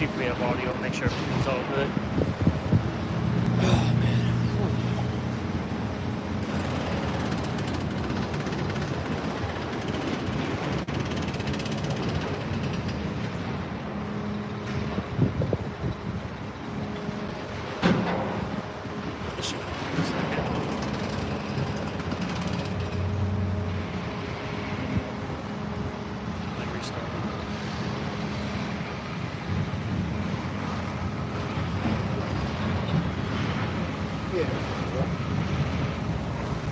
see if we have audio, make sure everything's all good. Oh, man.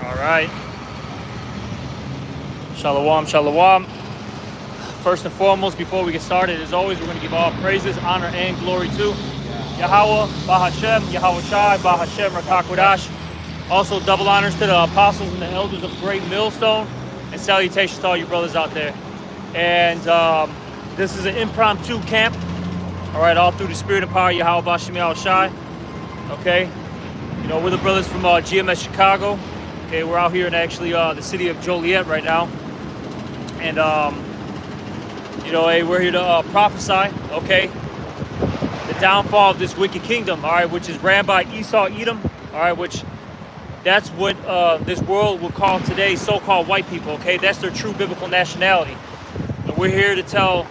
All right. Shalom, shalom. First and foremost, before we get started, as always, we're going to give all praises, honor, and glory to Yahweh, Bahashem, Yahweh Shai, Bahashem, Rakakwadash. Also, double honors to the apostles and the elders of Great Millstone, and salutations to all you brothers out there. And this is an impromptu camp. All right, all through the spirit and power of Yahweh, Bahashem, Yahweh Shai. Okay. You know, we're the brothers from GMS Chicago. Okay, we're out here in actually the city of Joliet right now. And, you know, hey, we're here to prophesy, okay, the downfall of this wicked kingdom, all right, which is ran by Esau, Edom, all right, which that's what this world will call today so-called white people, okay? That's their true biblical nationality. And we're here to tell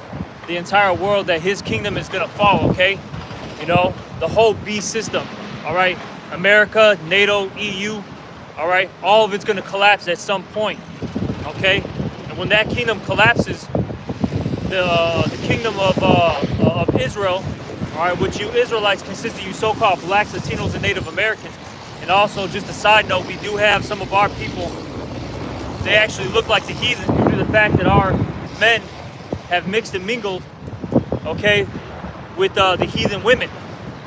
the entire world that his kingdom is going to fall, okay? You know, the whole beast system, all right? America, NATO, EU, all right? All of it's going to collapse at some point, okay? And when that kingdom collapses, the kingdom of Israel, all right, which you Israelites consist of you so-called blacks, Latinos, and Native Americans. And also, just a side note, we do have some of our people, they actually look like the heathens due to the fact that our men have mixed and mingled, okay, with the heathen women.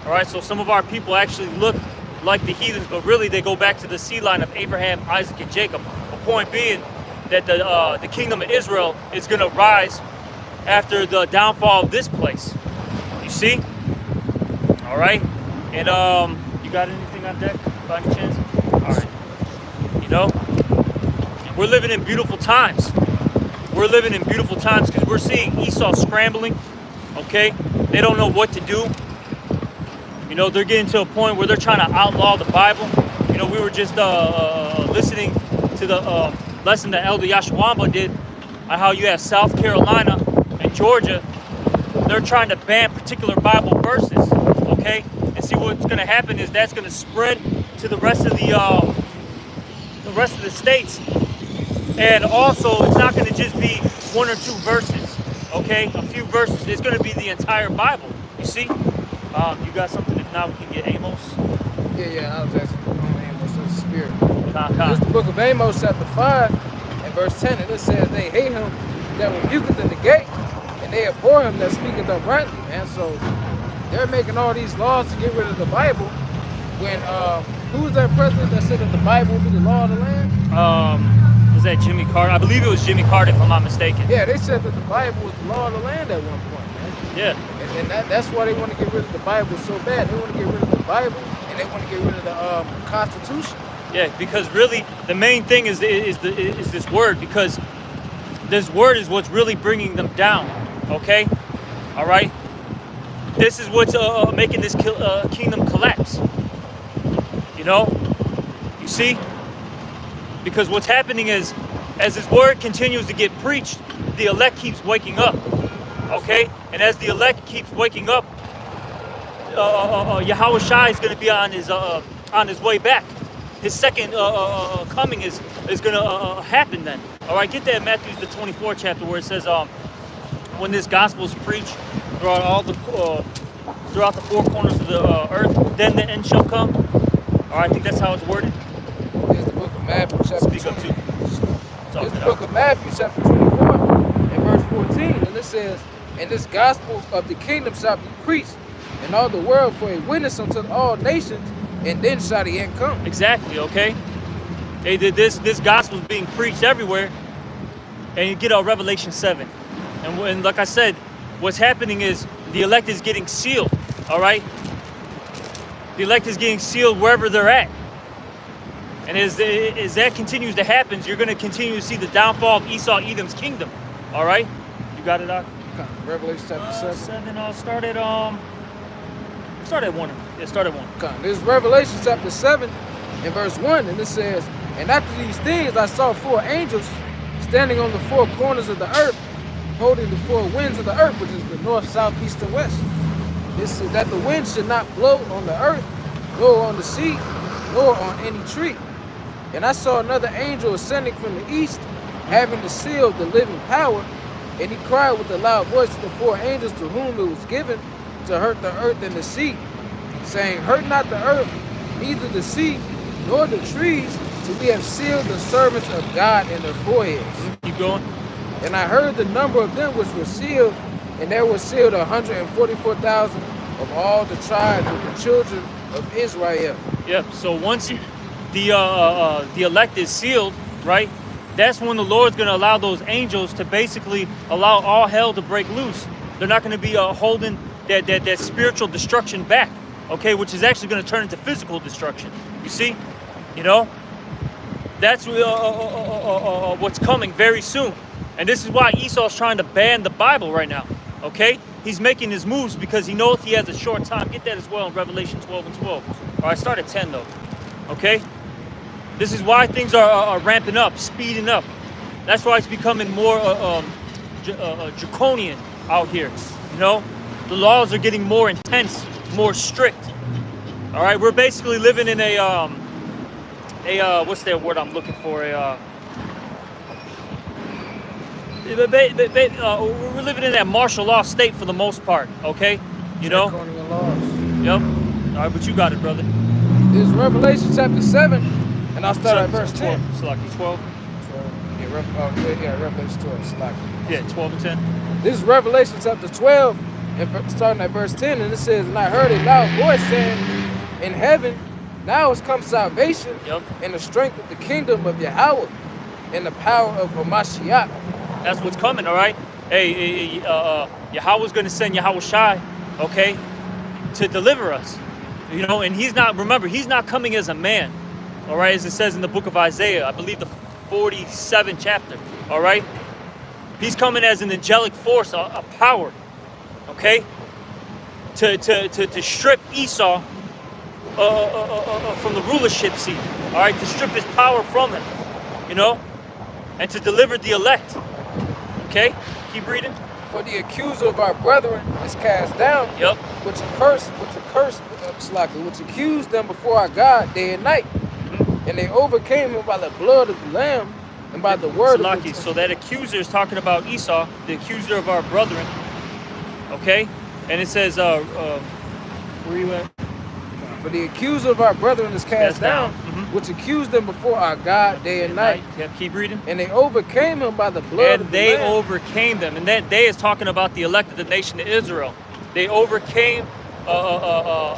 All right, so some of our people actually look like the heathens, but really they go back to the seed line of Abraham, Isaac, and Jacob. The point being that the kingdom of Israel is going to rise after the downfall of this place. You see? All right. And you got anything on deck by any chance? All right. You know, and we're living in beautiful times. We're living in beautiful times because we're seeing Esau scrambling. Okay, they don't know what to do. You know, they're getting to a point where they're trying to outlaw the Bible. You know, we were just listening to the lesson that Elder Yashawamba did on how you have South Carolina and Georgia. They're trying to ban particular Bible verses, okay? And see what's going to happen is that's going to spread to the rest of the states. And also, it's not going to just be one or two verses, okay? A few verses. It's going to be the entire Bible. You see? You got something? If not, we can get Amos. Yeah, I was asking on Amos of the Spirit. This is the book of Amos, chapter 5, and verse 10, and it says, they hate him that rebuketh in the gate, and they abhor him that speaketh uprightly, man. So they're making all these laws to get rid of the Bible. When who was that president that said that the Bible would be the law of the land? Was that Jimmy Carter? I believe it was Jimmy Carter, if I'm not mistaken. Yeah, they said that the Bible was the law of the land at one point, man. Yeah. And that's why they want to get rid of the Bible so bad. They want to get rid of the Bible, and they want to get rid of the Constitution. Yeah, because really the main thing is this word, because this word is what's really bringing them down. Okay, all right. This is what's making this kingdom collapse. You know, you see, because what's happening is, as this word continues to get preached, the elect keeps waking up. Okay, and as the elect keeps waking up, Yahweh Shai is going to be on his way back. His second coming is going to happen then. All right, get that in Matthew the 24th chapter where it says, when this gospel is preached throughout the four corners of the earth, then the end shall come. All right, I think that's how it's worded. Here's the book of Matthew, chapter Speak up too. Here's the book of Matthew, chapter 24, and verse 14, and it says, and this gospel of the kingdom shall be preached in all the world for a witness unto all nations, and then shall the end come. Exactly, okay? They did this gospel is being preached everywhere. And you get out Revelation 7. And like I said, what's happening is the elect is getting sealed, all right? The elect is getting sealed wherever they're at. And as that continues to happen, you're going to continue to see the downfall of Esau, Edom's kingdom, all right? You got it, Doc? Revelation chapter 7. 7. Start at 1. Yeah, start at 1. This is Revelation chapter 7 and verse 1, and it says, "And after these things I saw 4 angels standing on the 4 corners of the earth, holding the 4 winds of the earth," which is the north, south, east, and west. This is that the wind should not blow on the earth, nor on the sea, nor on any tree. And I saw another angel ascending from the east, having the seal of the living power, and he cried with a loud voice to the 4 angels to whom it was given to hurt the earth and the sea, saying, "Hurt not the earth, neither the sea, nor the trees, till we have sealed the servants of God in their foreheads." Keep going. And I heard the number of them which were sealed, and there were sealed 144,000 of all the tribes of the children of Israel. Yep. So once the elect is sealed, right? That's when the Lord's going to allow those angels to basically allow all hell to break loose. They're not going to be holding that spiritual destruction back, okay? Which is actually going to turn into physical destruction. You see, you know, that's what's coming very soon. And this is why Esau's trying to ban the Bible right now, okay? He's making his moves because he knows he has a short time. Get that as well in Revelation 12 and 12. All right, start at 10 though, okay? This is why things are ramping up, speeding up. That's why it's becoming more draconian out here, you know? The laws are getting more intense, more strict. All right, we're basically living in a what's that word I'm looking for? We're living in that martial law state for the most part, okay? You know? Draconian laws. Yep. All right, but you got it, brother. This is Revelation chapter 7, and I'll start at verse 10. 12. 12. Yeah, Revelation 12. Slack. Yeah, 12 and 10. This is Revelation chapter 12, and starting at verse 10, and it says, "And I heard a loud voice saying, in heaven, now has come salvation, Yep. and the strength of the kingdom of Yahweh, and the power of Hamashiach." That's what's coming, all right? Hey, Yahweh's going to send Yahweh Shai, okay, to deliver us. You know, and he's not coming as a man, all right, as it says in the book of Isaiah, I believe the 47th chapter, all right? He's coming as an angelic force, a power, okay, to strip Esau from the rulership seat, all right, to strip his power from him, you know, and to deliver the elect. Okay, keep reading. "For the accuser of our brethren is cast down, Yep. which accused them before our God day and night. And they overcame him by the blood of the Lamb and by the word of the..." So that accuser is talking about Esau, the accuser of our brethren. Okay, and it says, where you at? "For the accuser of our brethren is cast down, which accused them before our God day and night. Yep, keep reading. And they overcame him by the blood of the Lamb." And they overcame them. And that day is talking about the elect of the nation of Israel. They overcame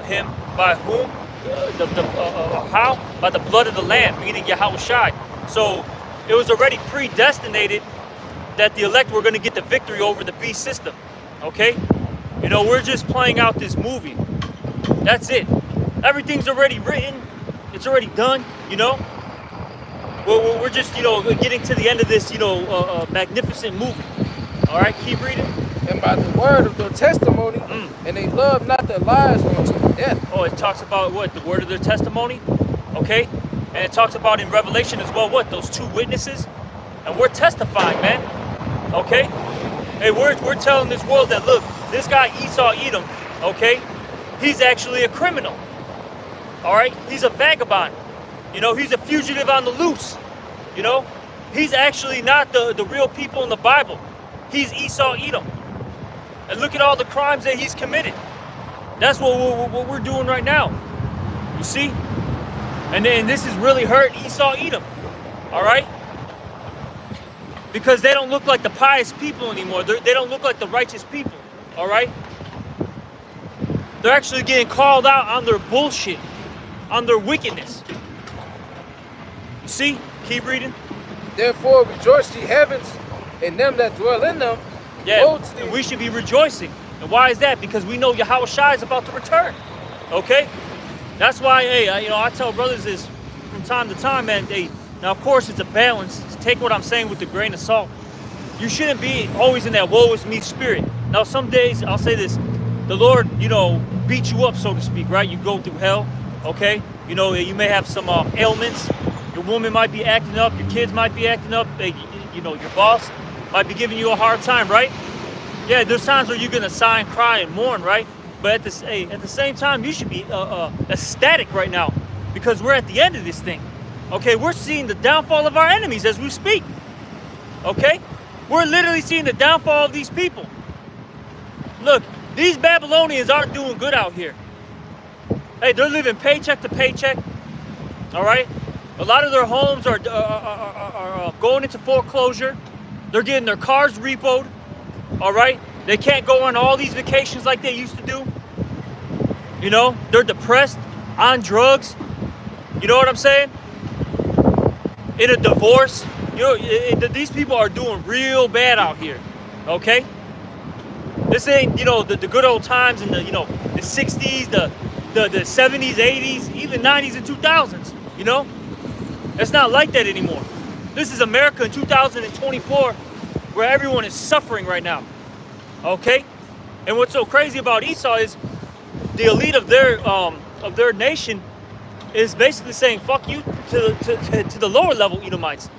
him by whom? How? By the blood of the Lamb, meaning Yahweh Shai. So it was already predestinated that the elect were going to get the victory over the beast system. Okay? You know, we're just playing out this movie. That's it. Everything's already written. It's already done, you know? We're just, you know, getting to the end of this, you know, magnificent movie. All right, keep reading. "And by the word of their testimony, and they loved not their lives unto the death." Oh, it talks about what? The word of their testimony? Okay? And it talks about in Revelation as well, what? Those 2 witnesses? And we're testifying, man. Okay? Hey, we're telling this world that, look, this guy Esau Edom, okay? He's actually a criminal. All right? He's a vagabond. You know, he's a fugitive on the loose. You know? He's actually not the real people in the Bible. He's Esau Edom. And look at all the crimes that he's committed. That's what we're doing right now. You see? And this has really hurt Esau Edom. All right? Because they don't look like the pious people anymore. They don't look like the righteous people. All right? They're actually getting called out on their bullshit, on their wickedness. You see? Keep reading. "Therefore rejoice ye heavens, and them that dwell in them." Yeah, and we should be rejoicing. And why is that? Because we know Yahweh Shai is about to return. Okay? That's why, hey, you know, I tell brothers this from time to time, man. Now, of course, it's a balance. Take what I'm saying with a grain of salt. You shouldn't be always in that woe is me spirit. Now, some days, I'll say this, the Lord, beat you up, so to speak, right? You go through hell, okay? You may have some ailments. Your woman might be acting up. Your kids might be acting up. Your boss might be giving you a hard time, right? Yeah, there's times where you're going to sigh and cry and mourn, right? But at the same time, you should be ecstatic right now because we're at the end of this thing. Okay, we're seeing the downfall of our enemies as we speak. Okay? We're literally seeing the downfall of these people. Look, these Babylonians aren't doing good out here. Hey, they're living paycheck to paycheck. All right? A lot of their homes are going into foreclosure. They're getting their cars repoed. All right? They can't go on all these vacations like they used to do. They're depressed, on drugs. You know what I'm saying? In a divorce. These people are doing real bad out here. Okay? This ain't, the good old times in the 60s, the 70s, 80s, even 90s and 2000s. It's not like that anymore. This is America in 2024 where everyone is suffering right now. Okay? And what's so crazy about Esau is the elite of their nation is basically saying fuck you to the lower level Edomites.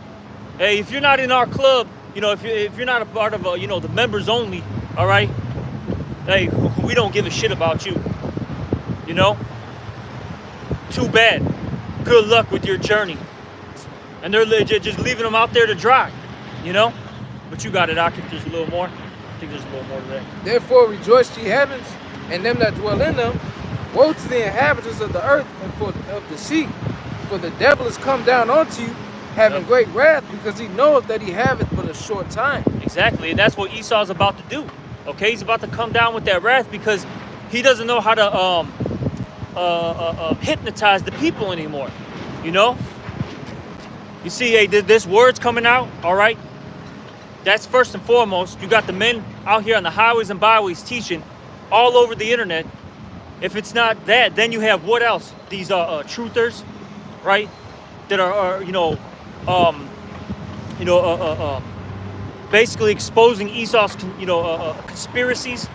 Hey, if you're not in our club, if you're not a part of the members only, all right? Hey, we don't give a shit about you. Too bad. Good luck with your journey. And they're just leaving them out there to dry. But you got it, Ak, if there's a little more. I think there's a little more to that. Therefore rejoice, ye heavens, and them that dwell in them. Woe to the inhabitants of the earth and of the sea, for the devil is come down unto you, having great wrath, because he knoweth that he haveth but a short time. Exactly, and that's what Esau's about to do. Okay, he's about to come down with that wrath because he doesn't know how to hypnotize the people anymore. You see, hey, this word's coming out, all right? That's first and foremost. You got the men out here on the highways and byways teaching all over the internet. If it's not that, then you have what else? These truthers, right? That are basically exposing Esau's conspiracies,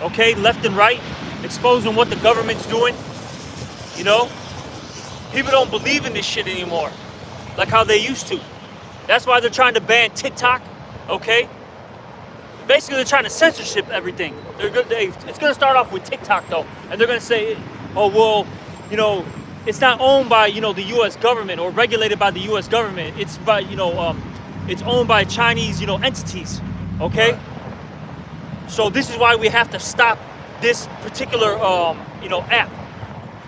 okay, left and right, exposing what the government's doing. People don't believe in this shit anymore, like how they used to. That's why they're trying to ban TikTok, okay? Basically, they're trying to censorship everything. It's going to start off with TikTok, though, and they're going to say, oh, well, it's not owned by, the U.S. government or regulated by the U.S. government. It's by, it's owned by Chinese, entities, okay? Right. So this is why we have to stop this particular, app,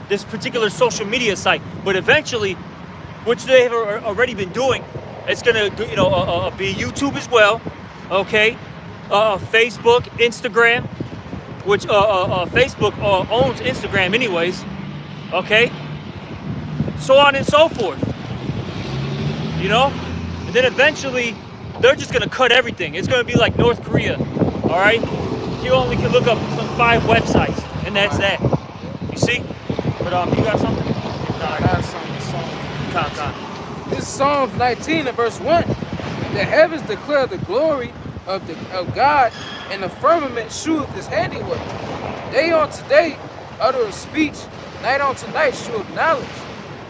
this particular social media site. But eventually, which they have already been doing, it's going to, be YouTube as well, okay? Facebook, Instagram, which Facebook owns Instagram anyways, okay? So on and so forth, And then eventually, they're just going to cut everything. It's going to be like North Korea, all right? You only can look up 5 websites, and that's that. You see? But you got something? I got something. This is Psalms 19 and verse 1. The heavens declare the glory of God, and the firmament sheweth his handiwork. Day unto day uttereth speech, night unto night sheweth knowledge.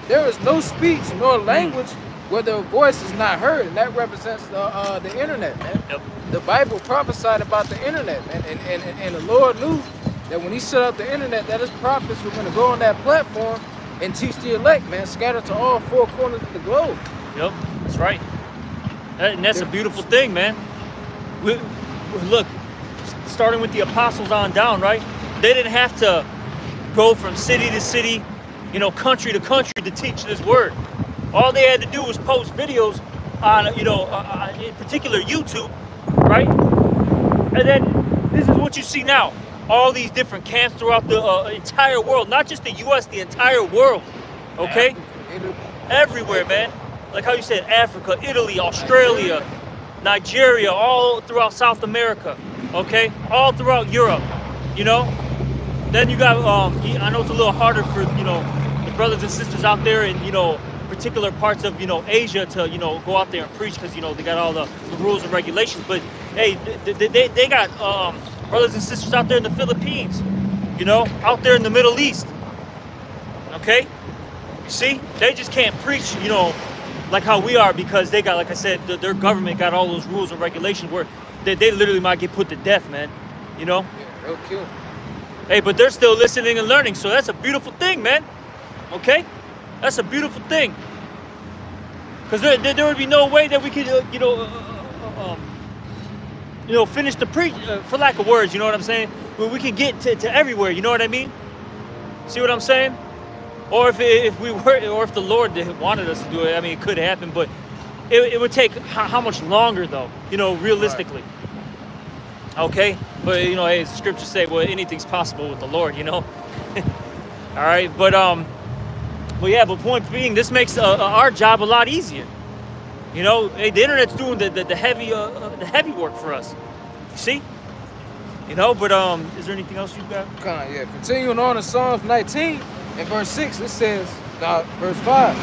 There is no speech nor language where their voice is not heard, and that represents the internet, man. Yep. The Bible prophesied about the internet, man, and the Lord knew that when he set up the internet, that his prophets were going to go on that platform and teach the elect, man, scattered to all 4 corners of the globe. Yep, that's right. And that's a beautiful thing, man. Look, starting with the apostles on down, right? They didn't have to go from city to city, country to country to teach this word. All they had to do was post videos on, in particular YouTube, right? And then this is what you see now. All these different camps throughout the entire world, not just the U.S., the entire world, okay? Everywhere, man. Like how you said, Africa, Italy, Australia, Nigeria, all throughout South America, okay? All throughout Europe, Then you got, I know it's a little harder for, the brothers and sisters out there in, particular parts of, Asia to, go out there and preach because, they got all the rules and regulations. But, hey, they got brothers and sisters out there in the Philippines, you know, out there in the Middle East. Okay? You see, they just can't preach, you know, like how we are, because they got, like I said, their government got all those rules and regulations where they literally might get put to death, man. You know? Yeah, they'll kill. Hey, but they're still listening and learning, so that's a beautiful thing, man. Okay? That's a beautiful thing. Because there would be no way that we could, finish the preach, for lack of words, you know what I'm saying? Where we could get to everywhere, you know what I mean? See what I'm saying? Or if the Lord wanted us to do it, I mean, it could happen, but it would take how much longer, though, you know, realistically. Right. Okay? But, you know, hey, as the scriptures say, well, anything's possible with the Lord, you know? All right? But yeah, but point being, this makes our job a lot easier. You know, hey, the internet's doing the heavy work for us. You see? You know, but is there anything else you've got? Yeah. Continuing on in Psalms 19, in verse 6, it says, verse 5,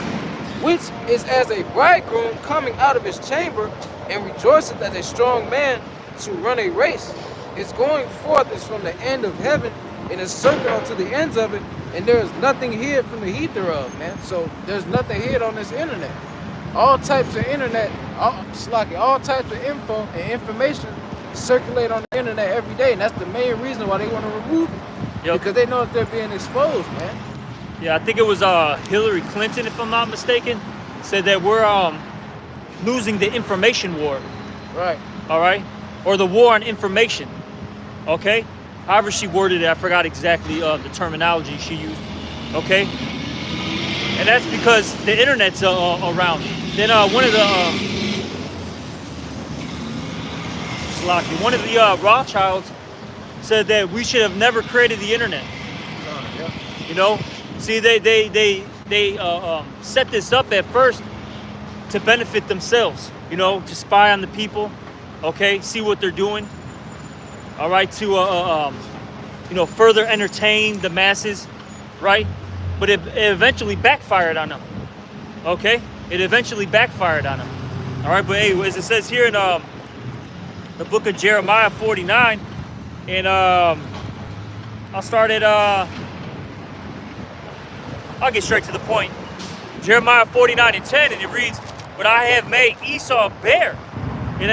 which is as a bridegroom coming out of his chamber and rejoiceth as a strong man to run a race. Its going forth is from the end of heaven and is circled unto the ends of it, and there is nothing hid from the heat thereof, man. So there's nothing hid on this internet. All types of internet, all types of info and information circulate on the internet every day, and that's the main reason why they want to remove it. Yep. Because they know that they're being exposed, man. Yeah, I think it was Hillary Clinton, if I'm not mistaken, said that we're losing the information war. Right. All right? Or the war on information. Okay? However she worded it, I forgot exactly the terminology she used. Okay? And that's because the internet's around. Then one of the Rothschilds said that we should have never created the internet. Yeah. You know? See, they set this up at first to benefit themselves, you know, to spy on the people, okay, see what they're doing, all right, to further entertain the masses, right? But it eventually backfired on them, okay? It eventually backfired on them, all right? But hey, as it says here in the book of Jeremiah 49, and I'll start at I'll get straight to the point. Jeremiah 49:10, and it reads, but I have made Esau bare, and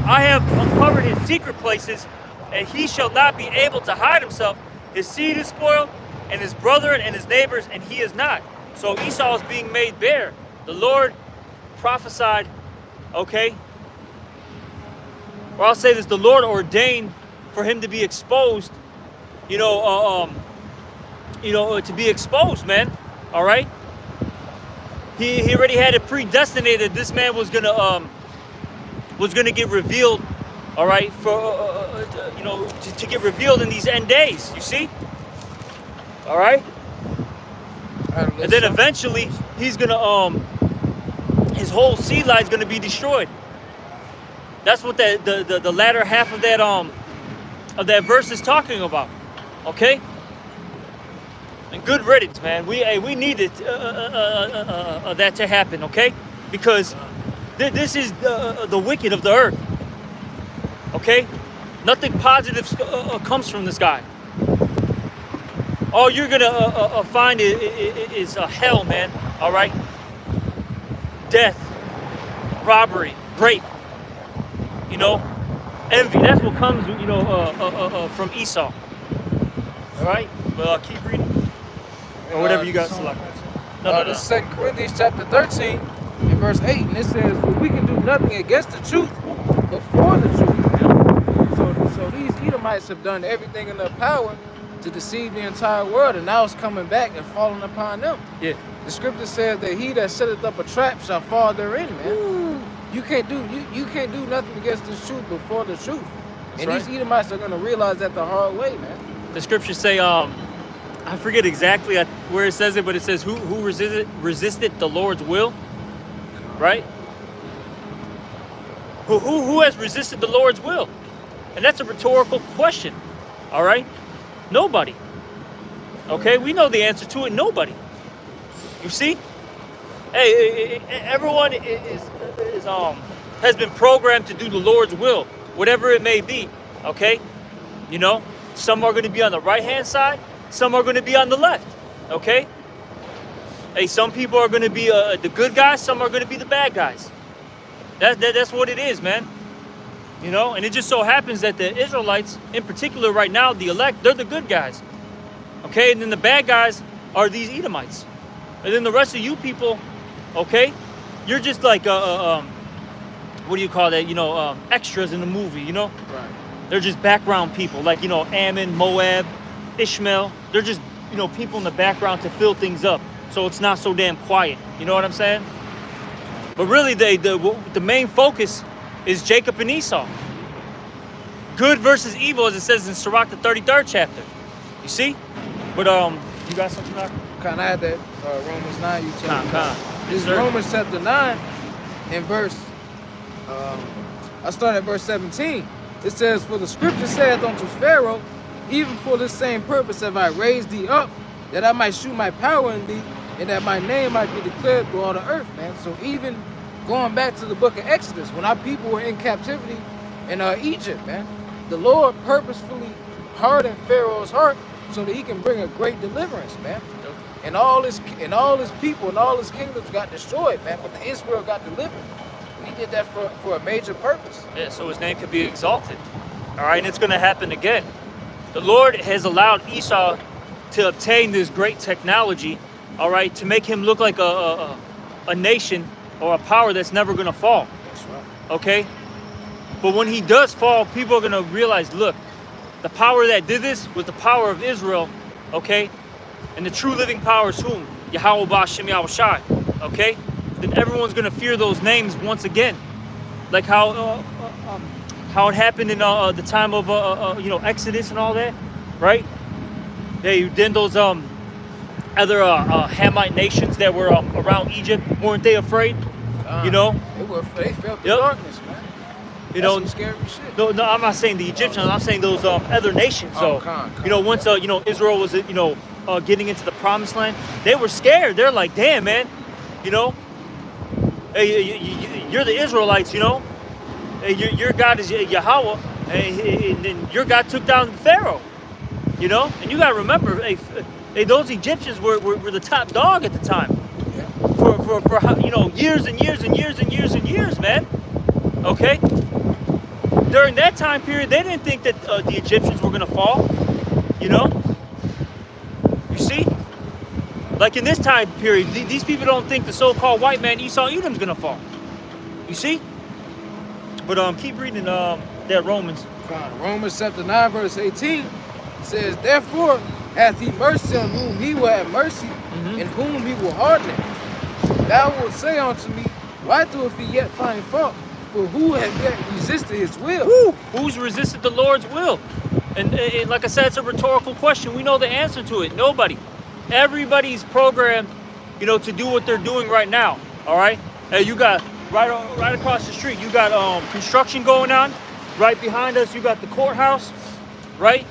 I have uncovered his secret places, and he shall not be able to hide himself. His seed is spoiled, and his brethren and his neighbors, and he is not. So Esau is being made bare. The Lord prophesied, okay? Or I'll say this, the Lord ordained for him to be exposed, to be exposed, man. All right. He already had it predestinated. This man was gonna get revealed. All right, to get revealed in these end days. You see. All right. And then eventually he's gonna his whole seed line is gonna be destroyed. That's what the latter half of that verse is talking about. Okay. And good riddance, man. We needed that to happen, okay? Because this is the wicked of the earth, okay? Nothing positive comes from this guy. All you're gonna find is hell, man. All right? Death, robbery, rape. You know, envy. That's what comes, from Esau. All right. Well, keep reading. Or whatever you got selected. This is 2 Corinthians chapter 13 and verse 8. And it says, for we can do nothing against the truth, but for the truth. So these Edomites have done everything in their power to deceive the entire world, and now it's coming back and falling upon them. Yeah. The scripture says that he that setteth up a trap shall fall therein, man. Ooh. You can't do nothing against this truth but for the truth. That's and right. These Edomites are gonna realize that the hard way, man. The scriptures say, I forget exactly where it says it, but it says, who resisted the Lord's will, right? Who has resisted the Lord's will? And that's a rhetorical question, all right? Nobody. Okay, we know the answer to it, nobody. You see? Hey, everyone has been programmed to do the Lord's will, whatever it may be, okay? You know, some are going to be on the right-hand side. Some are going to be on the left. Okay? Hey, some people are going to be the good guys. Some are going to be the bad guys. That's what it is, man. You know, and it just so happens that the Israelites, in particular right now, the elect, they're the good guys. Okay? And then the bad guys are these Edomites. And then the rest of you people, okay, you're just like, what do you call that? You know, extras in the movie, you know? Right. They're just background people, like, you know, Ammon, Moab, Ishmael. They're just, you know, people in the background to fill things up so it's not so damn quiet. You know what I'm saying? But really, the main focus is Jacob and Esau. Good versus evil, as it says in Sirach, the 33rd chapter. You see? But, you got something there? Kind of had that Romans 9 you told me. This is Yes, Romans chapter 9 in verse, I start at verse 17. It says, for the scripture saith unto Pharaoh, even for this same purpose have I raised thee up, that I might shew my power in thee, and that my name might be declared through all the earth, man. So even going back to the book of Exodus, when our people were in captivity in Egypt, man, the Lord purposefully hardened Pharaoh's heart so that he can bring a great deliverance, man. And all his people and all his kingdoms got destroyed, man. But the Israel got delivered. And he did that for a major purpose. Yeah, so his name could be exalted. All right, and it's going to happen again. The Lord has allowed Esau to obtain this great technology, all right, to make him look like a nation or a power that's never going to fall. That's right. Okay? But when he does fall, people are going to realize, look, the power that did this was the power of Israel, okay? And the true living power is whom? Yahweh Ba'Shem Yahweh Shai, okay? Then everyone's going to fear those names once again. Like how it happened in the time of, you know, Exodus and all that, right? Then those other Hamite nations that were around Egypt, weren't they afraid? You know? They felt the Yep. darkness, man. You That's know, some scary shit. no, I'm not saying the Egyptians. I'm saying those other nations. So, you know, once you know, Israel was, you know, getting into the promised land, they were scared. They're like, damn, man, you know, hey, you're the Israelites, you know, hey, your God is Yahweh, and your God took down Pharaoh, you know, and you got to remember, hey, those Egyptians were the top dog at the time, Yeah. for you know, years and years and years and years and years, man. Okay. During that time period, they didn't think that the Egyptians were gonna fall, you know. You see, like in this time period, these people don't think the so-called white man Esau Edom's gonna fall. You see, but keep reading that Romans. Romans chapter 9 verse 18 says, therefore hath he mercy on whom he will have mercy, and whom he will harden. Thou wilt say unto me, why doeth he yet find fault? For who hath yet resisted his will? Woo! Who's resisted the Lord's will? And like I said, it's a rhetorical question. We know the answer to it. Nobody. Everybody's programmed, you know, to do what they're doing right now. All right. Hey, you got right across the street. You got construction going on. Right behind us, you got the courthouse. Right.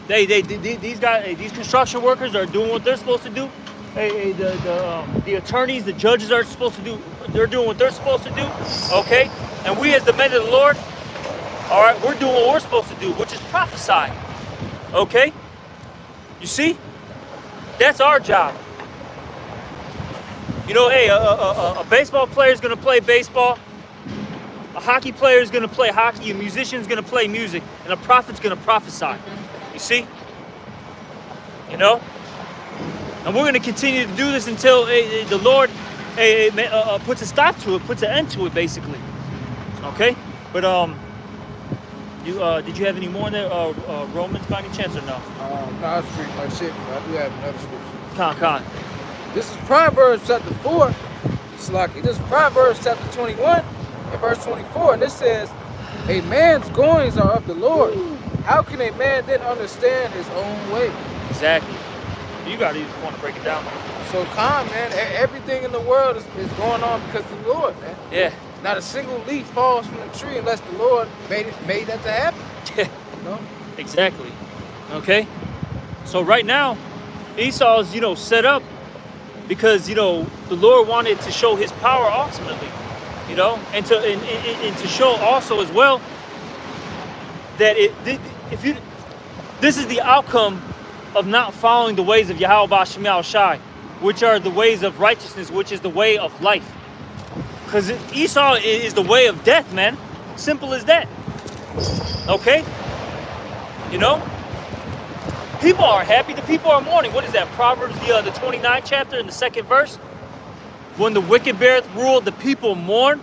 These guys, these construction workers are doing what they're supposed to do. Hey, the attorneys, the judges are supposed to do. They're doing what they're supposed to do. Okay. And we as the men of the Lord, all right, we're doing what we're supposed to do, which is prophesy. Okay? You see? That's our job. You know, hey, a baseball player is going to play baseball. A hockey player is going to play hockey. A musician is going to play music. And a prophet's going to prophesy. You see? You know? And we're going to continue to do this until the Lord puts a stop to it, puts an end to it, basically. Okay, but did you have any more in there, Romans by any chance or no? No, that's pretty much it. But I do have another scripture. Con. This is Proverbs chapter 4. Slacky. This is Proverbs chapter 21 and verse 24, and it says, "A man's goings are of the Lord. How can a man then understand his own way?" Exactly. You gotta even want to break it down. So calm, man. Everything in the world is going on because of the Lord, man. Yeah. Not a single leaf falls from the tree unless the Lord made that to happen. You know? Exactly. Okay. So right now, Esau's, you know, set up because, you know, the Lord wanted to show His power ultimately, you know, and to show also as well that if you This is the outcome of not following the ways of Yahweh Ba'ashem Yahushai, which are the ways of righteousness, which is the way of life. Because Esau is the way of death, man. Simple as that. Okay? You know? People are happy. The people are mourning. What is that? Proverbs, the 29th chapter in the 2nd verse. When the wicked beareth rule, the people mourn.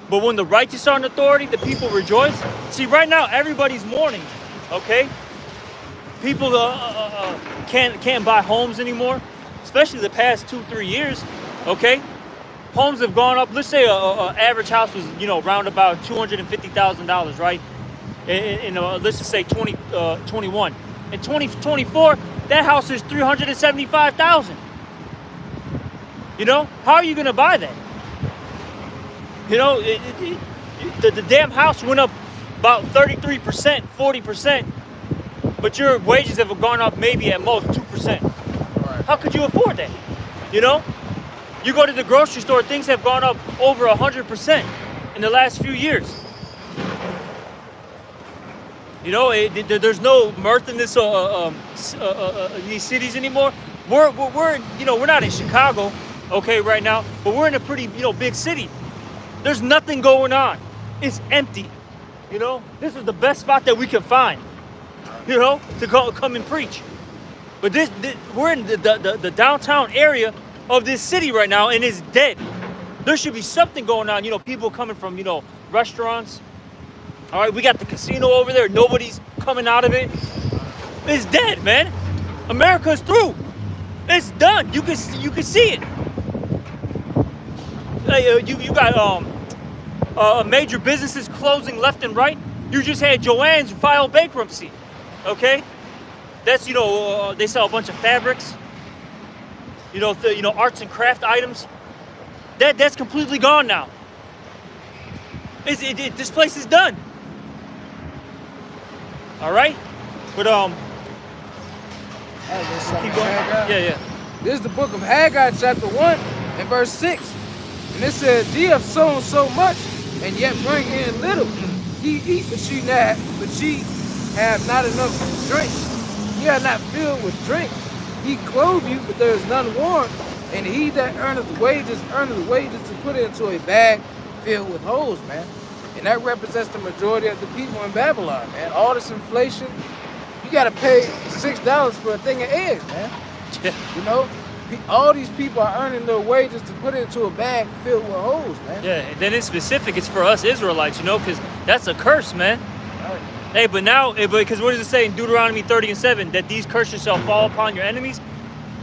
But when the righteous are in authority, the people rejoice. See, right now, everybody's mourning. Okay? People can't buy homes anymore. Especially the past 2-3 years. Okay? Homes have gone up. Let's say a average house was, around about $250,000, right? In let's just say 2021. In 2024, that house is $375,000. How are you gonna buy that? The damn house went up about 33%, 40%, but your wages have gone up maybe at most 2%. Right. How could you afford that? You go to the grocery store, things have gone up over 100% in the last few years. There's no mirth in this these cities anymore. We're not in Chicago, okay, right now, but we're in a pretty big city. There's nothing going on. It's empty. This is the best spot that we can find. To come and preach. But we're in the downtown area of this city right now, and it's dead. There should be something going on. People coming from restaurants. All right, we got the casino over there. Nobody's coming out of it. It's dead, man. America's through. It's done. You can see it. You got major businesses closing left and right. You just had Joann's file bankruptcy. Okay, that's they sell a bunch of fabrics. Arts and craft items. That's completely gone now. This place is done. All right, but keep going. Yeah. This is the book of Haggai, chapter 1 and verse 6, and it says, "Ye have sown so much, and yet bring in little. Ye eat, but ye have not enough to drink. Ye are not filled with drink. Ye clothe you, but there is none warm. And he that earneth wages to put it into a bag filled with holes," man. And that represents the majority of the people in Babylon, man. All this inflation, you gotta pay $6 for a thing of eggs, man. Yeah. All these people are earning their wages to put it into a bag filled with holes, man. Yeah, and then in specific, it's for us Israelites, because that's a curse, man. Right. Hey, but because what does it say in Deuteronomy 30:7? That these curses shall fall upon your enemies.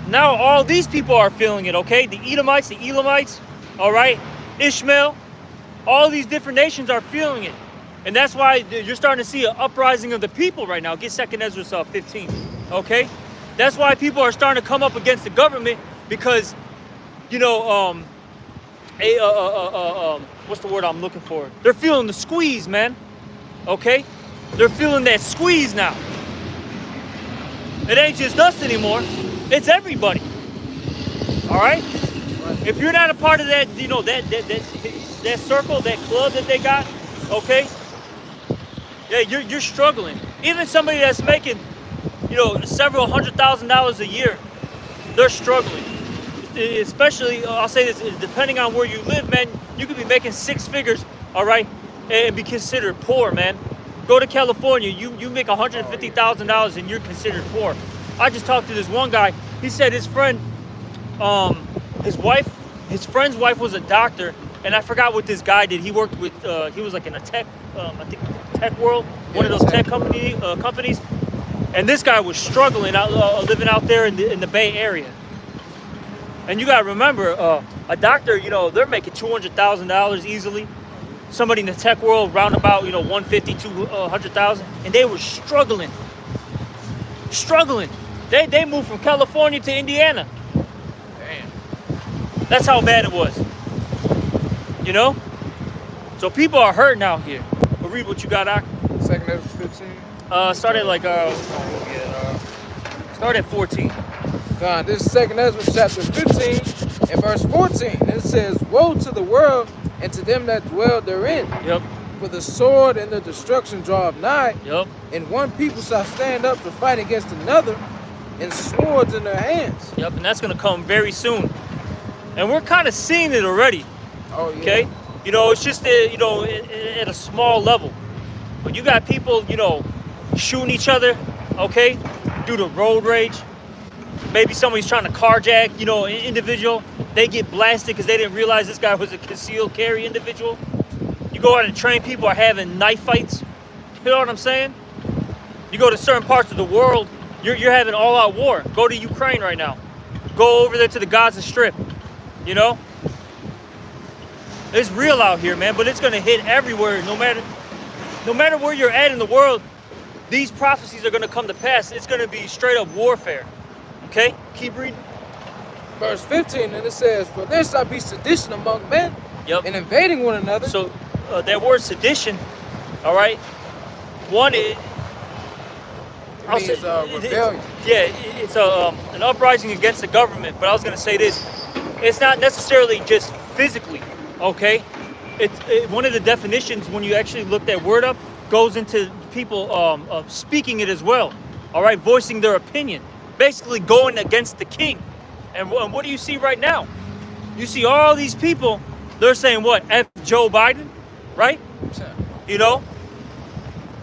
Now all these people are feeling it, okay? The Edomites, the Elamites, all right? Ishmael, all these different nations are feeling it. And that's why you're starting to see an uprising of the people right now. Get 2nd Ezra 15, okay? That's why people are starting to come up against the government because, what's the word I'm looking for? They're feeling the squeeze, man, okay? They're feeling that squeeze now. It ain't just us anymore. It's everybody. All right? If you're not a part of that, that circle, that club that they got, okay? Yeah, you're struggling. Even somebody that's making, several $100,000 a year, they're struggling. Especially, I'll say this, depending on where you live, man, you could be making 6 figures, all right, and be considered poor, man. Go to California, you make $150,000 and you're considered poor. I just talked to this one guy. He said his friend, his friend's wife was a doctor, and I forgot what this guy did. He worked with, he was like in a tech, I think Tech World, one of those tech companies. And this guy was struggling living out there in the Bay Area. And you gotta remember, a doctor, they're making $200,000 easily. Somebody in the tech world, round about, 150, 200,000, and they were struggling. They moved from California to Indiana. Damn. That's how bad it was. So people are hurting out here. But read what you got, Ak. 2nd Ezra 15. Start at 14. God, this is 2nd Ezra chapter 15 and verse 14. And it says, "Woe to the world and to them that dwell therein. Yep. For the sword and the destruction draweth nigh, Yep. and one people shall stand up to fight against another, and swords in their hands. Yep. And that's gonna come very soon. And we're kind of seeing it already. Oh yeah. Okay. You know, it's just at a small level. But you got people, shooting each other. Okay, due to road rage. Maybe somebody's trying to carjack, an individual. They get blasted because they didn't realize this guy was a concealed carry individual. You go out and train people are having knife fights. You know what I'm saying? You go to certain parts of the world, you're having all-out war. Go to Ukraine right now. Go over there to the Gaza Strip. It's real out here, man. But it's gonna hit everywhere, no matter where you're at in the world. These prophecies are gonna come to pass. It's gonna be straight up warfare. Okay, keep reading. Verse 15, and it says, "For there shall be sedition among men, Yep. and invading one another." So that word sedition, all right. One, It means rebellion. it's an uprising against the government. But I was gonna say this: it's not necessarily just physically. Okay, one of the definitions when you actually look that word up goes into people speaking it as well. All right, voicing their opinion, basically going against the king. And what do you see right now? You see all these people. They're saying what? F Joe Biden, right?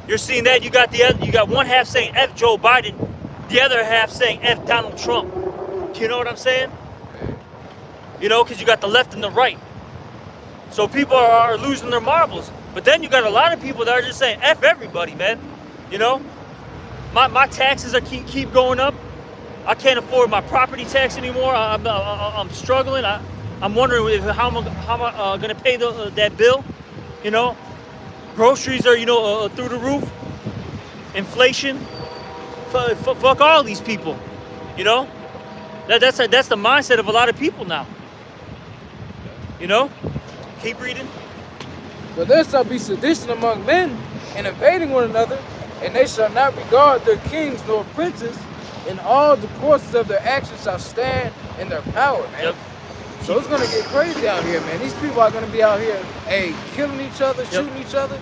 You're seeing that. You got one half saying F Joe Biden, the other half saying F Donald Trump. You know what I'm saying? Because you got the left and the right. So people are losing their marbles. But then you got a lot of people that are just saying F everybody, man. My taxes are keep going up. I can't afford my property tax anymore. I'm struggling. I'm wondering how am I gonna pay that bill? Groceries are through the roof. Inflation. Fuck all these people. That's the mindset of a lot of people now. Keep reading. "For there shall be sedition among men, and invading one another, and they shall not regard their kings nor princes, and all the courses of their actions shall stand in their power," man. Yep. So it's gonna get crazy out here, man. These people are gonna be out here, killing each other, shooting each other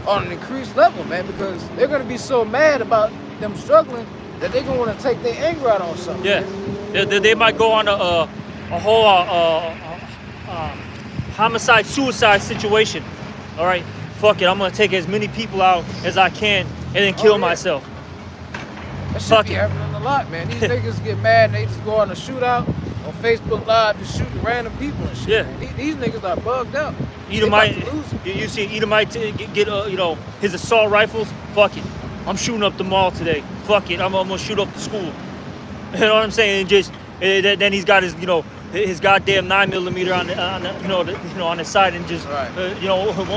on an increased level, man, because they're gonna be so mad about them struggling that they're gonna want to take their anger out on something. Yeah, they might go on a whole homicide, suicide situation. All right, fuck it, I'm gonna take as many people out as I can and then kill myself. That shit Fuck be it. happening a lot, man. These niggas get mad and they just go on a shootout on Facebook Live, just shooting random people and shit. Yeah. Man. These niggas are bugged out. Edomite, They about to lose it. you see Edomite get his assault rifles. Fuck it, I'm shooting up the mall today. Fuck it, I'm gonna shoot up the school. You know what I'm saying? And just then he's got his goddamn 9mm on his side and just Right.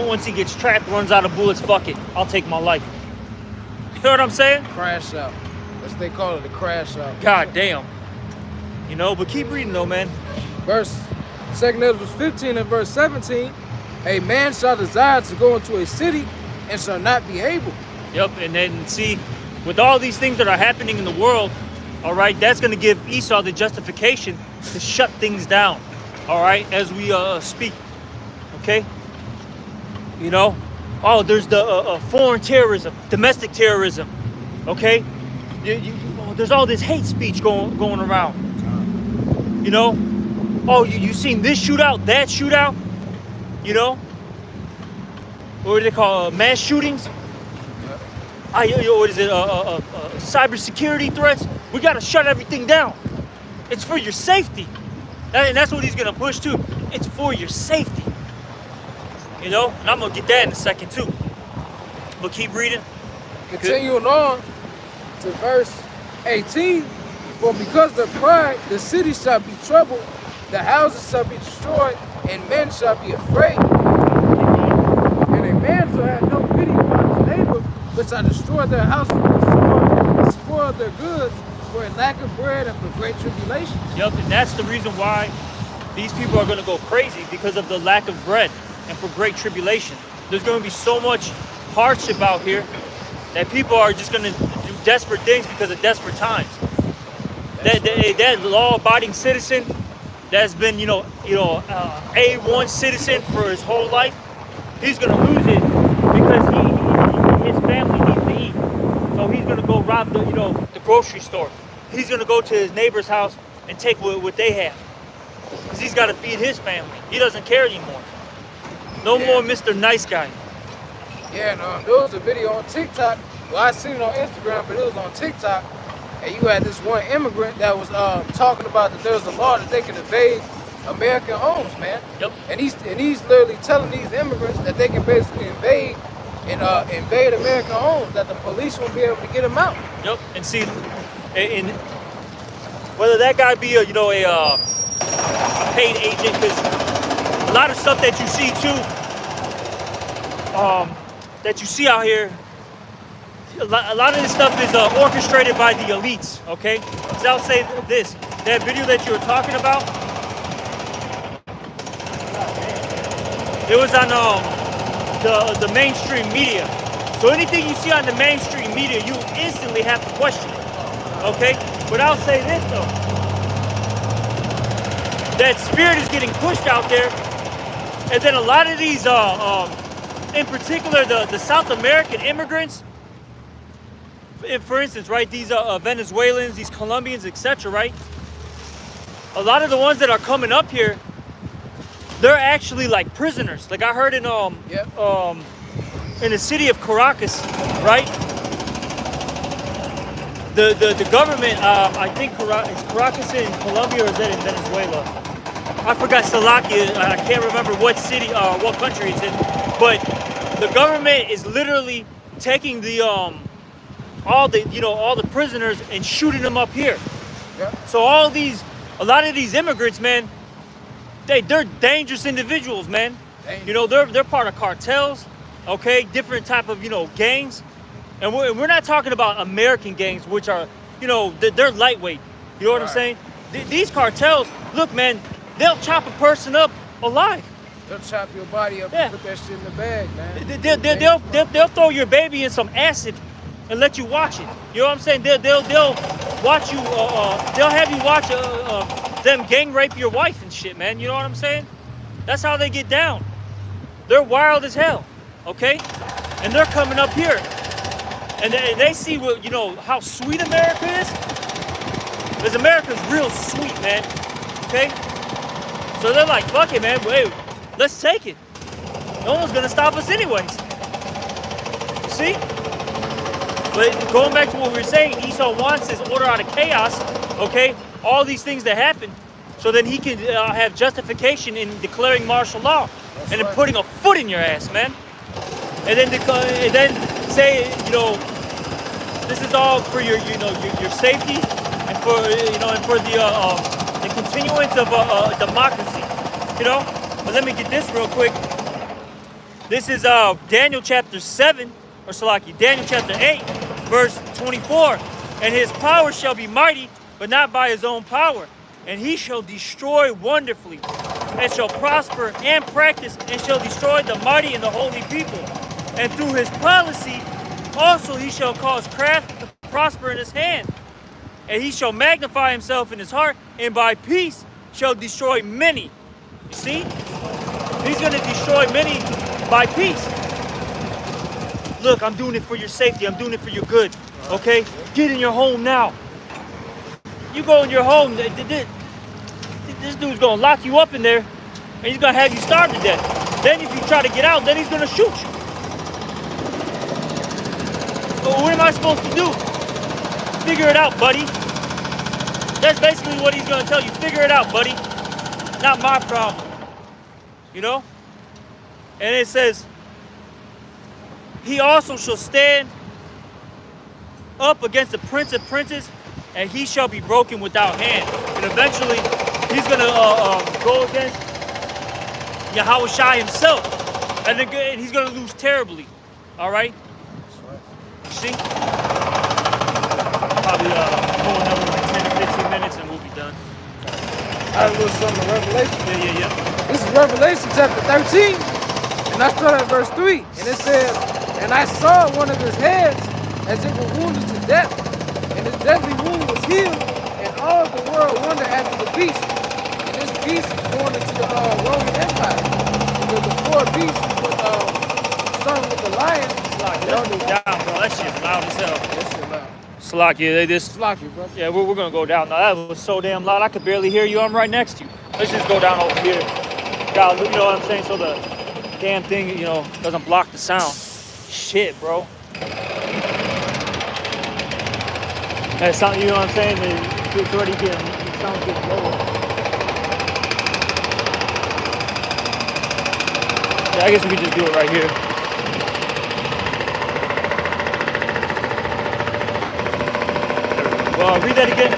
once he gets trapped, runs out of bullets. Fuck it, I'll take my life. You know what I'm saying? Crash out. That's what they call it, a crash out. God damn. But keep reading though, man. Verse 2 Ezra 15 and verse 17, "A man shall desire to go into a city and shall not be able." Yep, and then see, with all these things that are happening in the world, all right, that's going to give Esau the justification to shut things down, all right, as we speak, okay? There's the foreign terrorism, domestic terrorism, okay? There's all this hate speech going around, you seen this shootout, that shootout, what do they call mass shootings? What is it? Cybersecurity threats. We gotta shut everything down. It's for your safety, and that's what he's gonna push too. It's for your safety, and I'm gonna get that in a second too. But keep reading. Continuing on to verse 18, "For because of their pride, the city shall be troubled, the houses shall be destroyed, and men shall be afraid. And a man shall have no pity upon his neighbor, but shall destroy their house with the sword, and spoil their goods for a lack of bread and for great tribulation." Yep, and that's the reason why these people are gonna go crazy, because of the lack of bread and for great tribulation. There's gonna be so much hardship out here that people are just gonna do desperate things because of desperate times. That law-abiding citizen that's been, A1 citizen for his whole life, he's gonna lose it because his family needs to eat. So he's gonna go rob the grocery store. He's gonna go to his neighbor's house and take what they have. Because he's gotta feed his family. He doesn't care anymore. No more Mr. Nice Guy. Yeah, and there was a video on TikTok. Well, I seen it on Instagram, but it was on TikTok. And you had this one immigrant that was talking about that there's a law that they can invade American homes, man. Yep. And he's literally telling these immigrants that they can basically invade American homes, that the police won't be able to get them out. Yep. And see, and whether that guy be a paid agent, because a lot of stuff that you see too, that you see out here, a lot of this stuff is orchestrated by the elites. Okay. So I'll say this: that video that you were talking about, it was on the mainstream media. So anything you see on the mainstream media, you instantly have to question it. Okay? But I'll say this though. That spirit is getting pushed out there. And then a lot of these, in particular, the South American immigrants, for instance, right, these Venezuelans, these Colombians, etc., right? A lot of the ones that are coming up here, they're actually like prisoners. Like I heard in the city of Caracas, right? The government, I think is Caracas in Colombia or is that in Venezuela? I forgot. Salakia. I can't remember what city, what country it's in. But the government is literally taking the all the prisoners and shooting them up here. Yeah. So a lot of these immigrants, man, they're dangerous individuals, man. Dangerous. You know, they're part of cartels, okay, different type of gangs, and we're not talking about American gangs, which are they're lightweight. You know what I'm saying? These cartels, look, man, they'll chop a person up alive. They'll chop your body up and put that shit in the bag, man. They'll throw your baby in some acid and let you watch it. You know what I'm saying? They'll watch you. They'll have you watch them gang rape your wife and shit, man. You know what I'm saying? That's how they get down. They're wild as hell, okay? And they're coming up here, and they see how sweet America is. Because America's real sweet, man. Okay? So they're like, fuck it, man. Wait, let's take it. No one's gonna stop us anyways. You see? But going back to what we were saying, Esau wants his order out of chaos, okay? All these things that happen, so then he can have justification in declaring martial law. That's and then right. putting a foot in your ass, man. And then say, this is all for your safety and for the continuance of democracy. But let me get this real quick. This is Daniel chapter 7, or Salaki, Daniel chapter 8, verse 24. And his power shall be mighty, but not by his own power. And he shall destroy wonderfully, and shall prosper and practice, and shall destroy the mighty and the holy people. And through his policy also he shall cause craft to prosper in his hand. And he shall magnify himself in his heart, and by peace shall destroy many. You see? He's going to destroy many by peace. Look, I'm doing it for your safety. I'm doing it for your good. Okay? Get in your home now. You go in your home, this dude's going to lock you up in there, and he's going to have you starve to death. Then if you try to get out, then he's going to shoot you. But what am I supposed to do? Figure it out, buddy. That's basically what he's going to tell you. Figure it out, buddy. Not my problem. And it says, he also shall stand up against the prince of princes, and he shall be broken without hand. And eventually, he's going to go against Yahweh Shai himself. And then he's going to lose terribly. All right? You see? Probably go another 10 or 15 minutes and we'll be done. I was something in Revelation. Yeah. This is Revelation chapter 13. And I start at verse 3. And it says, and I saw one of his heads as it were wounded to death. And his deadly wound was healed. And all the world wondered after the beast. And this beast is going into the Roman Empire. Because the four beasts was sung with the lion. Slacky, let's move down, bro. That shit's loud as hell. That shit loud. Slacky, they just. Slocky, bro. Yeah, we're gonna go down. Now that was so damn loud, I could barely hear you. I'm right next to you. Let's just go down over here. God, you know what I'm saying? So the damn thing, you know, doesn't block the sound. Shit, bro. That sound, you know what I'm saying? It's already getting, the sound's getting lower. Yeah, I guess we could just do it right here. Well, read that again.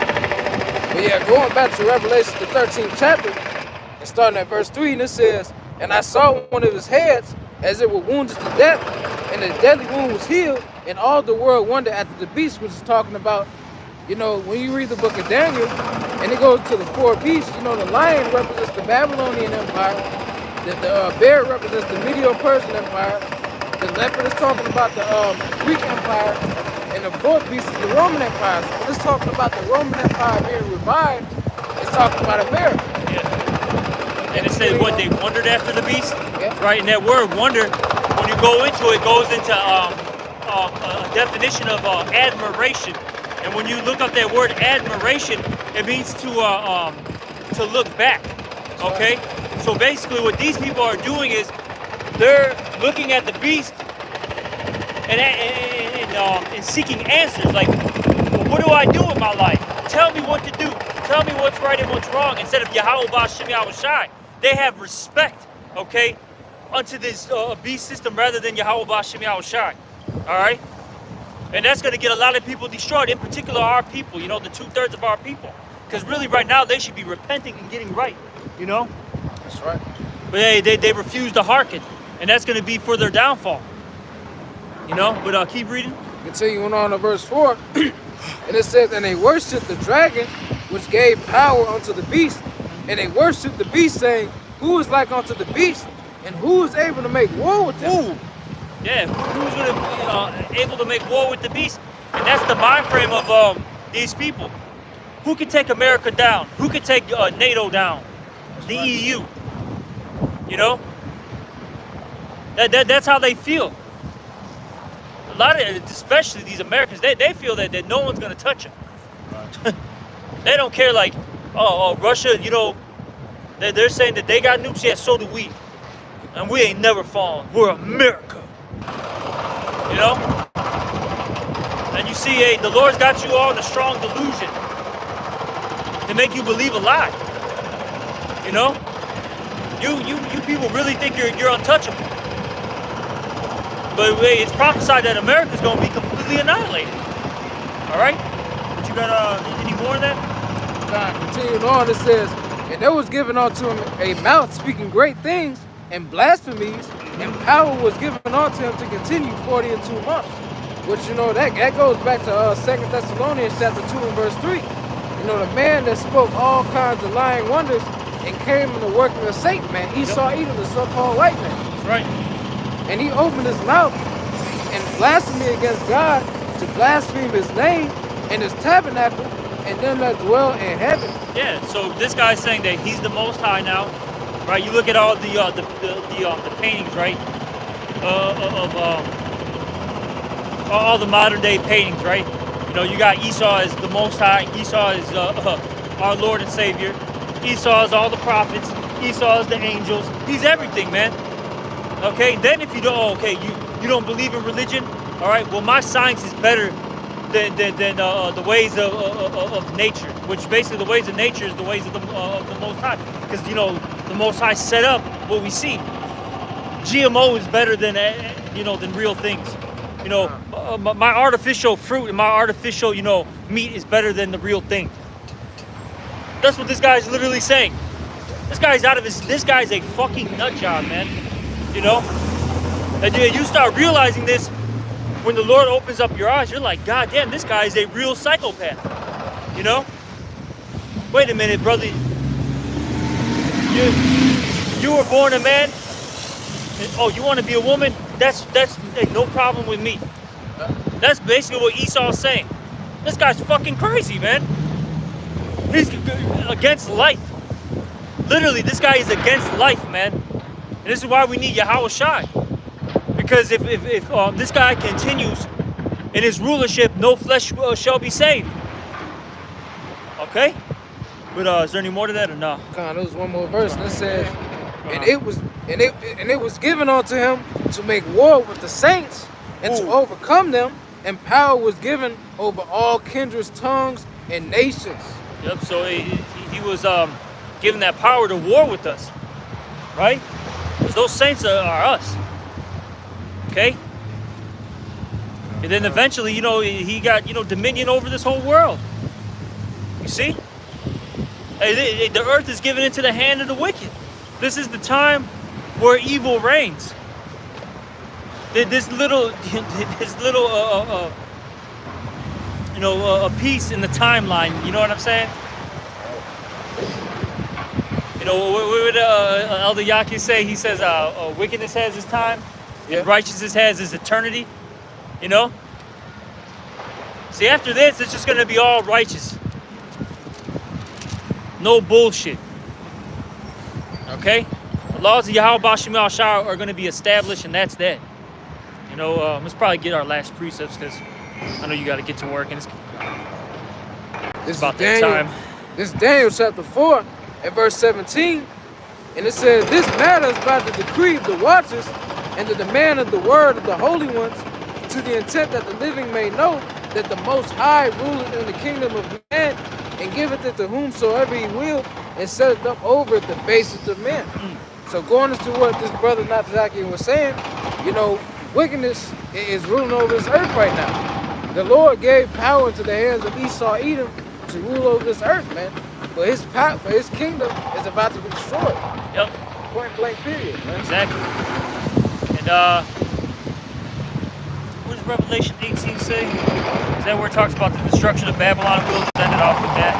But yeah, going back to Revelation, the 13th chapter, and starting at verse 3, and it says, "And I saw one of his heads as it were wounded to death, and the deadly wound was healed, and all the world wondered at the beast," which is talking about, you know, when you read the book of Daniel, and it goes to the four beasts, you know, the lion represents the Babylonian Empire, the bear represents the Medo-Persian Empire, the leopard is talking about the Greek Empire, and the fourth beast is the Roman Empire. So when it's talking about the Roman Empire being revived, it's talking about America. Yeah. And it says what they wondered after the beast, Yeah. right? And that word "wonder," when you go into it, goes into a definition of admiration. And when you look up that word "admiration," it means to look back. Okay. So basically, what these people are doing is they're looking at the beast and seeking answers. Like, well, what do I do with my life? Tell me what to do. Tell me what's right and what's wrong. Instead of Yahweh B'Shem Yahweh Shai, they have respect, okay, unto this beast system rather than Yahweh B'Shem Yahweh Shai. All right, and that's going to get a lot of people destroyed. In particular, our people. You know, the 2/3 of our people. Because really, right now, they should be repenting and getting right. You know. That's right. But they refuse to hearken, and that's going to be for their downfall. You know, but keep reading. Continuing on to verse 4, and it says, "And they worshipped the dragon, which gave power unto the beast. And they worshipped the beast, saying, Who is like unto the beast? And who is able to make war with him?" Ooh. Yeah, who's going to be able to make war with the beast? And that's the mind frame of these people. Who can take America down? Who can take NATO down? The EU. You know? That's how they feel. A lot of, especially these Americans, they feel that no one's going to touch them. Right. They don't care, like, oh, Russia, you know, they're saying that they got nukes. Yeah, so do we. And we ain't never fallen. We're America. You know? And you see, hey, the Lord's got you all in a strong delusion to make you believe a lie. You know? You people really think you're untouchable. But hey, it's prophesied that America's going to be completely annihilated. All right? But you got any more of that? Continuing on, it says, "And there was given unto him a mouth speaking great things and blasphemies, and power was given unto him to continue 40 and 2 months." Which, you know, that goes back to 2 Thessalonians chapter 2 and verse 3. You know, the man that spoke all kinds of lying wonders and came in the working of Satan, man. Esau Edom, the so-called white man. That's right. And he opened his mouth and blasphemy against God, to blaspheme his name and his tabernacle and them that dwell in heaven. Yeah, so this guy's saying that he's the Most High now, right? You look at all the paintings, right? Of all the modern day paintings, right? You know, you got Esau as the Most High. Esau is our Lord and Savior. Esau is all the prophets. Esau is the angels. He's everything, man. Okay. Then if you don't, you don't believe in religion, all right? Well, my science is better than the ways of nature, which basically the ways of nature is the ways of the Most High, because you know the Most High set up what we see. GMO is better than than real things. You know, my artificial fruit and my artificial meat is better than the real thing. That's what this guy's literally saying. This guy's this guy's a fucking nut job, man. You know, and you start realizing this when the Lord opens up your eyes. You're like, God damn, this guy is a real psychopath. You know? Wait a minute, brother. You were born a man. Oh, you want to be a woman? That's no problem with me. That's basically what Esau's saying. This guy's fucking crazy, man. He's against life. Literally, this guy is against life, man. And this is why we need Yahweh Shai. Because if this guy continues in his rulership, no flesh shall be saved. Okay? But is there any more to that or no? There's one more verse, and it says, and it was given unto him to make war with the saints and to overcome them, and power was given over all kindreds, tongues, and nations. Yep. So he was given that power to war with us, right? Because those saints are us. Okay. And then eventually, he got dominion over this whole world. You see? The earth is given into the hand of the wicked. This is the time where evil reigns. This little a piece in the timeline. You know what I'm saying? What would Elder Yaki say? He says, wickedness has its time, and righteousness has its eternity. See, after this, it's just going to be all righteous. No bullshit. Okay? The laws of Yahweh Bashim al-Shah are going to be established, and that's that. Let's probably get our last precepts, because I know you got to get to work, and it's about that time. This is Daniel chapter 4 and verse 17. And it says, this matter is by the decree of the watchers and the demand of the word of the holy ones, to the intent that the living may know that the Most High ruleth in the kingdom of man, and giveth it to whomsoever he will, and setteth up over it the basis of men. So going into what this brother Natazaki was saying, wickedness is ruling over this earth right now. The Lord gave power into the hands of Esau Edom to rule over this earth, man. But his power, his kingdom is about to be destroyed. Yep. Point blank period, man. Exactly. And what does Revelation 18 say? Is that where it talks about the destruction of Babylon? We'll just end it off with that.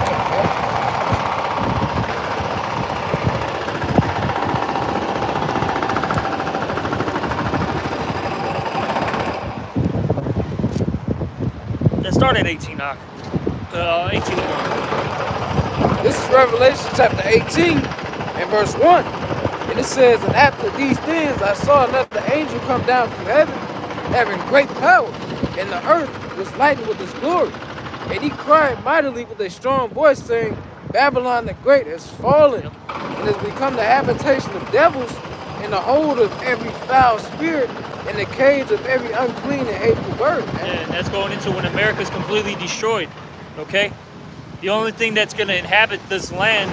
Let's start at 18, 18. This is Revelation chapter 18 and verse 1. And it says, and after these things I saw another angel come down from heaven, having great power, and the earth was lightened with his glory. And he cried mightily with a strong voice, saying, Babylon the Great has fallen, and has become the habitation of devils, and the hold of every foul spirit, and the cage of every unclean and hateful bird. Man. Yeah, and that's going into when America's completely destroyed. Okay? The only thing that's going to inhabit this land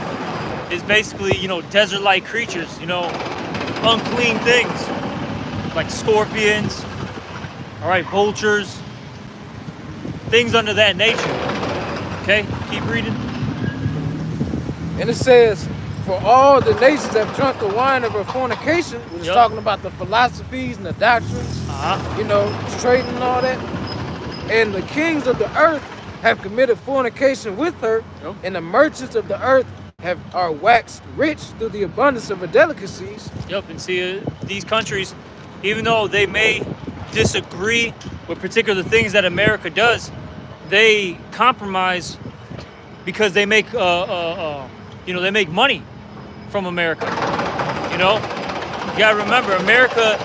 is basically, desert-like creatures, unclean things, like scorpions, all right, vultures, things under that nature. Okay? Keep reading. And it says, for all the nations have drunk the wine of her fornication, which is talking about the philosophies and the doctrines, trading and all that. And the kings of the earth have committed fornication with her, and the merchants of the earth are waxed rich through the abundance of her delicacies. Yep, and see, these countries, even though they may disagree with particular things that America does, they compromise because they make, they make money from America. You gotta remember, America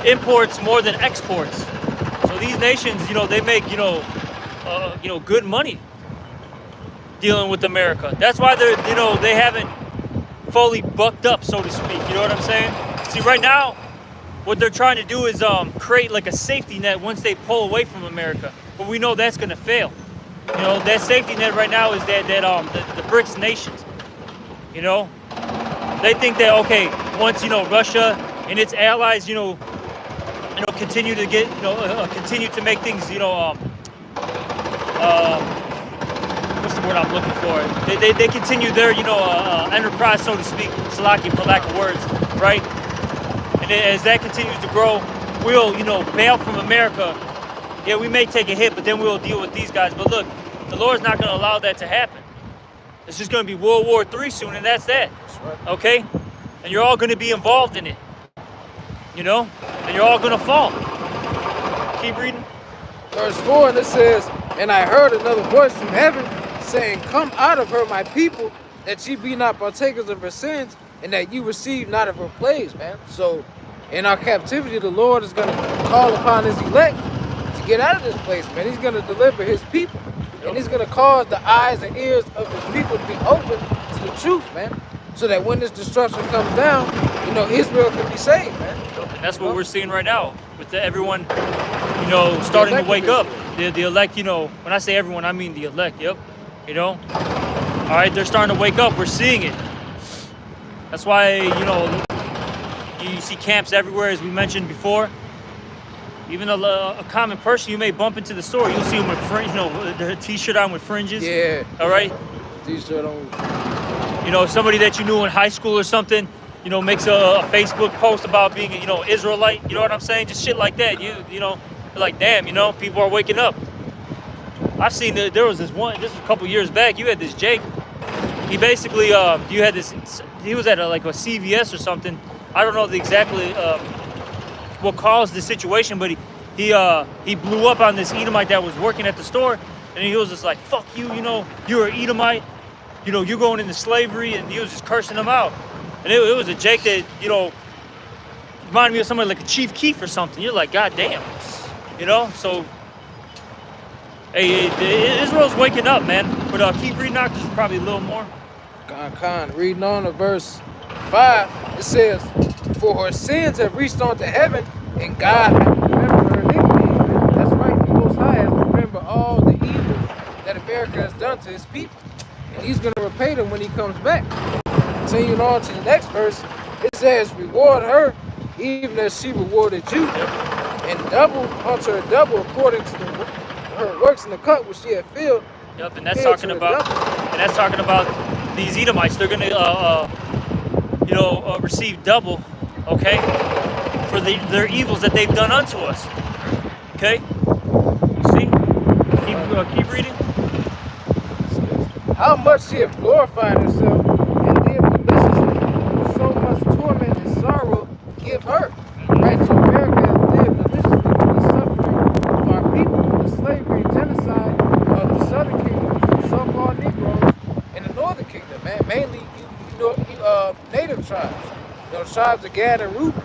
imports more than exports. So these nations, they make, good money dealing with America. That's why they haven't fully bucked up, so to speak. You know what I'm saying? See, right now, what they're trying to do is create like a safety net once they pull away from America. But we know that's gonna fail. That safety net right now is the BRICS nations. They think that once Russia and its allies continue to get continue to make things what's the word I'm looking for? They continue their enterprise, so to speak, Salaki for lack of words, right? And as that continues to grow, we'll bail from America. Yeah, we may take a hit, but then we'll deal with these guys. But look, the Lord's not going to allow that to happen. It's just going to be World War III soon, and that's that. That's right. Okay? And you're all going to be involved in it. And you're all going to fall. Keep reading. Verse 4, and it says, and I heard another voice from heaven saying, come out of her, my people, that ye be not partakers of her sins, and that you receive not of her plagues, man. So, In our captivity, the Lord is going to call upon his elect to get out of this place, man. He's going to deliver his people. And he's going to cause the eyes and ears of his people to be open to the truth, man. So that when this destruction comes down, you know, Israel can be saved, man. And that's what we're seeing right now with everyone, you know, starting to wake up. The elect, you know, when I say everyone, I mean the elect, yep. You know? All right, they're starting to wake up. We're seeing it. That's why, you know, you see camps everywhere, as we mentioned before. Even a common person you may bump into the store, you'll see them with, you know, the t-shirt on with fringes. Yeah. All right? T-shirt on. You know, somebody that you knew in high school or something, you know, makes a Facebook post about being, you know, Israelite. You know what I'm saying? Just shit like that. You know, like, damn, you know, people are waking up. I've seen there was this was a couple years back. You had this Jake. He basically, you had this. He was at like a CVS or something. I don't know exactly what caused the situation, but he blew up on this Edomite that was working at the store, and he was just like, "Fuck you, you know, you're an Edomite. You know, you're going into slavery," and he was just cursing him out. And it was a Jake that, you know, reminded me of somebody like a Chief Keef or something. You're like, God damn. You know? So, hey, Israel's waking up, man. But keep reading out, there's probably a little more. Reading on to verse 5, it says, "For her sins have reached unto heaven, and God hath remembered her iniquities." That's right, the Most High has remembered all the evil that America has done to his people. And he's going to repay them when he comes back. Continuing on to the next verse, it says, "Reward her, even as she rewarded you, and double unto her double according to her works in the cut which she had filled." Yep, and that's talking about these Edomites. They're gonna you know, receive double, okay, for their evils that they've done unto us. Okay, you see? Keep reading. "How much she hath glorified herself and lived deliciously, so much torment and sorrow give her." Right, so America has lived deliciously with the suffering of our people, with the slavery and genocide of the Southern Kingdom, so-called Negroes, and the Northern Kingdom, man, mainly native tribes, you know, tribes of Gad and Reuben.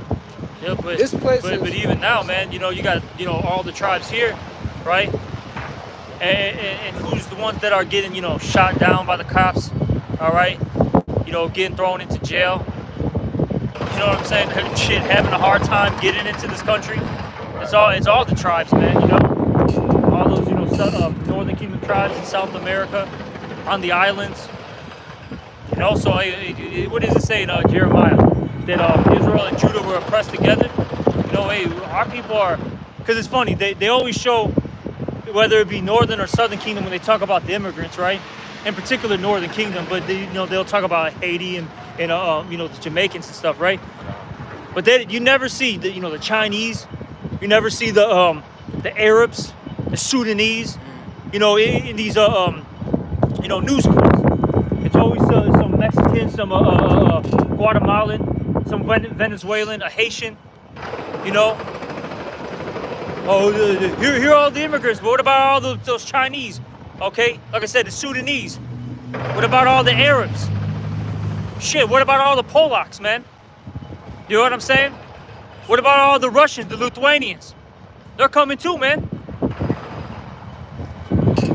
Yeah, but This place but even now, man, you know, you got, you know, all the tribes here, right? And who's the ones that are getting, you know, shot down by the cops, all right? You know, getting thrown into jail. You know what I'm saying? Shit, having a hard time getting into this country. It's all the tribes, man. You know, all those, you know, Northern Kingdom tribes in South America, on the islands. You know, so what does it say in Jeremiah? That Israel and Judah were oppressed together. You know, hey, our people are, because it's funny, they always show, whether it be Northern or Southern Kingdom, when they talk about the immigrants, right? In particular, Northern Kingdom, but they, you know, they'll talk about Haiti and you know, the Jamaicans and stuff, right? But you never see the, you know, the Chinese, you never see the Arabs, the Sudanese, you know, in these you know, news clips. It's always some Mexican, some Guatemalan, some Venezuelan, a Haitian, you know. Oh, here are all the immigrants, but what about all those Chinese? Okay, like I said, the Sudanese. What about all the Arabs? Shit, what about all the Polacks, man? You know what I'm saying? What about all the Russians, the Lithuanians? They're coming too, man.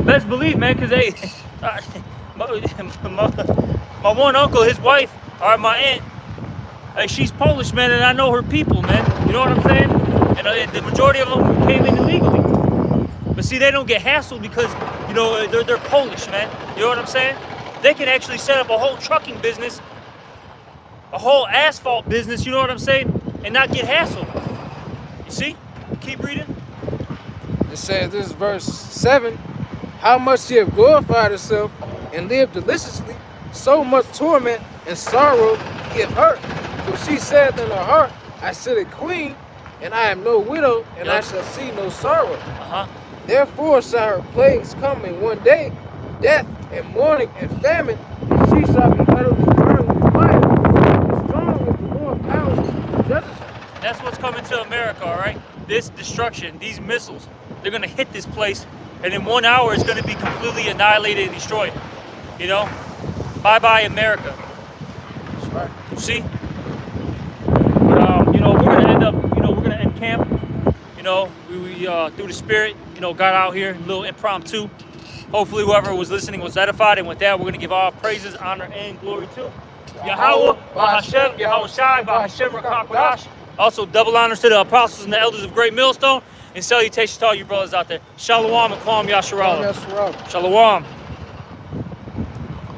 Best believe, man, because they... my one uncle, his wife, or my aunt, she's Polish, man, and I know her people, man. You know what I'm saying? And the majority of them came in illegally. But see, they don't get hassled because, you know, they're Polish, man. You know what I'm saying? They can actually set up a whole trucking business, a whole asphalt business, you know what I'm saying? And not get hassled. You see? Keep reading. It says, this is verse 7, "How much she hath glorified herself and lived deliciously, so much torment and sorrow give her. For she said in her heart, I sit a queen, and I am no widow, and I shall see no sorrow. Therefore shall her plagues come in one day, death and mourning and famine, and she shall be utterly burned with fire. Strong with the Lord power judges her." That's what's coming to America, all right? This destruction, these missiles, they're going to hit this place, and in 1 hour, it's going to be completely annihilated and destroyed. You know? Bye-bye, America. That's right. See? But, you know, we're going to end up camp. You know, we through the Spirit, you know, got out here, a little impromptu. Hopefully whoever was listening was edified, and with that, we're going to give all praises, honor, and glory to Yahweh, Bahashem, Yahweh Shai, Bahashem, Rakakwadash. Also, double honors to the apostles and the elders of Great Millstone, and salutations to all you brothers out there. Shalom and Kwam Yasharallah. Yes, Rob. Shalom.